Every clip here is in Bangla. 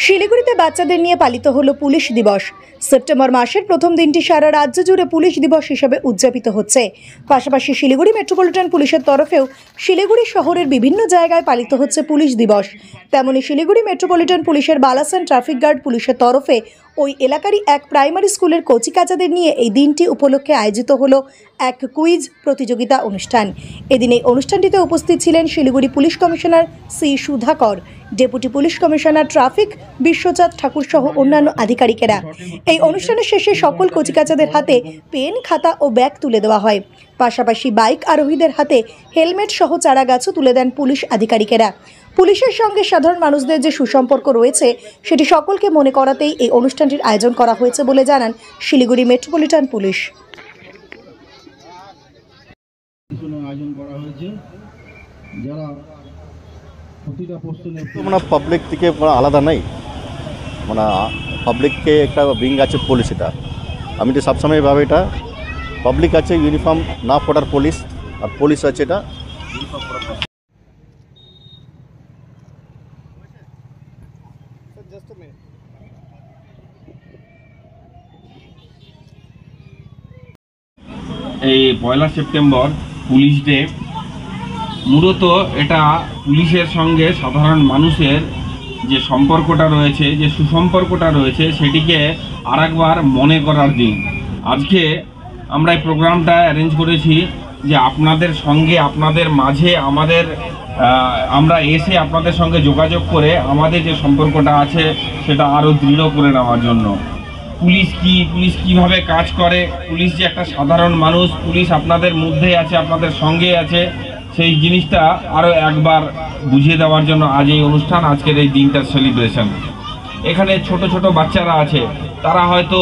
শিলিগুড়িতে বাচ্চাদের নিয়ে পালিত হলো পুলিশ দিবস। সেপ্টেম্বর মাসের প্রথম দিনটি সারা রাজ্য জুড়ে পুলিশ দিবস হিসেবে উদযাপিত হচ্ছে। পাশাপাশি শিলিগুড়ি মেট্রোপলিটন পুলিশের তরফেও শিলিগুড়ি শহরের বিভিন্ন জায়গায় পালিত হচ্ছে পুলিশ দিবস। তেমনি শিলিগুড়ি মেট্রোপলিটন পুলিশের বালাসান ট্রাফিক গার্ড পুলিশের তরফে ওই এলাকারই এক প্রাইমারি স্কুলের কচিকাচাদের নিয়ে এই দিনটি উপলক্ষে আয়োজিত হলো এক কুইজ প্রতিযোগিতা অনুষ্ঠান। এদিন এই অনুষ্ঠানটিতে উপস্থিত ছিলেন Siliguri police commissioner C Sudhakar, deputy police commissioner traffic Bishwachand Thakur সহ অন্যান্য আধিকারিকেরা। এই অনুষ্ঠানের শেষে সকল কচিকাচাদের হাতে পেন, খাতা ও ব্যাগ তুলে দেওয়া হয়। পাশাপাশি বাইক আরোহীদের হাতে হেলমেট সহ চারাগাছও তুলে দেন পুলিশ আধিকারিকেরা। পুলিশের সঙ্গে সাধারণ মানুষদের যে সুসম্পর্ক রয়েছে সেটি সকলকে মনে করাতেই এই অনুষ্ঠানটির আয়োজন করা হয়েছে বলে জানান শিলিগুড়ি মেট্রোপলিটন পুলিশ। পাবলিক থেকে আলাদা নাই, মানে পাবলিককে একটা বিং আছে পুলিশ। এটা আমি তো সবসময় ভাবে এটা পাবলিক আছে ইউনিফর্ম না পড়ার পুলিশ, আর পুলিশ আছে এটা ইউনিফর্ম পড়ার। এই 1 সেপ্টেম্বর পুলিশ ডে, মূলত এটা পুলিশের সঙ্গে সাধারণ মানুষের যে সম্পর্কটা রয়েছে, যে সুসম্পর্কটা রয়েছে, সেটিকে আরেকবার মনে করার দিন। আজকে আমরা এই প্রোগ্রামটা অ্যারেঞ্জ করেছি যে আপনাদের সঙ্গে, আপনাদের মাঝে আমরা এসে আপনাদের সঙ্গে যোগাযোগ করে আমাদের যে সম্পর্কটা আছে সেটা আরও দৃঢ় করে নেওয়ার জন্য। পুলিশ কিভাবে কাজ করে, পুলিশ যে একটা সাধারণ মানুষ, পুলিশ আপনাদের মধ্যে আছে, আপনাদের সঙ্গে আছে, সেই জিনিসটা আরও একবার বুঝিয়ে দেওয়ার জন্য আজ এই অনুষ্ঠান, আজকের এই দিনটার সেলিব্রেশন। এখানে ছোট ছোট বাচ্চারা আছে, তারা হয়তো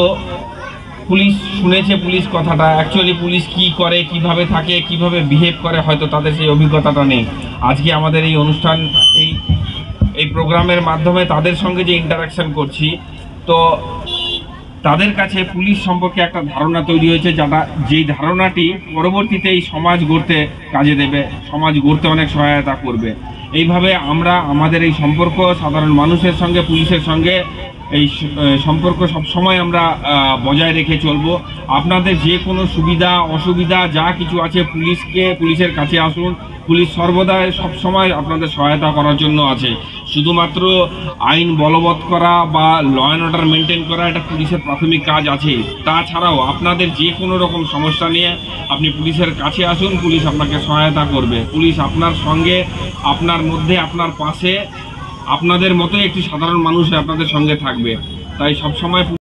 পুলিশ শুনেছে, পুলিশ কথাটা, অ্যাকচুয়ালি পুলিশ কি করে, কিভাবে থাকে, কিভাবে বিহেভ করে, হয়তো তাদের সেই অভিজ্ঞতাটা নেই। আজকে আমাদের এই অনুষ্ঠান, এই প্রোগ্রামের মাধ্যমে তাদের সঙ্গে যে ইন্টারাকশন করছি, তো তাদের কাছে পুলিশ সম্পর্কে একটা ধারণা তৈরি হয়েছে, যেই ধারণাটি পরবর্তীতে এই সমাজ গড়তে কাজে দেবে, সমাজ গড়তে অনেক সহায়তা করবে। এইভাবে আমরা আমাদের এই সম্পর্ক সাধারণ মানুষের সঙ্গে, পুলিশের সঙ্গে এই সম্পর্ক সবসময় আমরা বজায় রেখে চলব। আপনাদের যে কোনো সুবিধা অসুবিধা যা কিছু আছে, পুলিশের কাছে আসুন। পুলিশ সর্বদাই সবসময় আপনাদের সহায়তা করার জন্য আছে। শুধুমাত্র আইন বলবৎ করা বা ল অ্যান্ড অর্ডার মেনটেন করা এটা পুলিশের প্রাথমিক কাজ আছে। তাছাড়াও আপনাদের যে কোনো রকম সমস্যা নিয়ে আপনি পুলিশের কাছে আসুন, পুলিশ আপনাকে সহায়তা করবে। পুলিশ আপনার সঙ্গে, আপনার মধ্যে, আপনার পাশে, আপনাদের মতোই একটি সাধারণ মানুষ আপনাদের সঙ্গে থাকবে। তাই সবসময়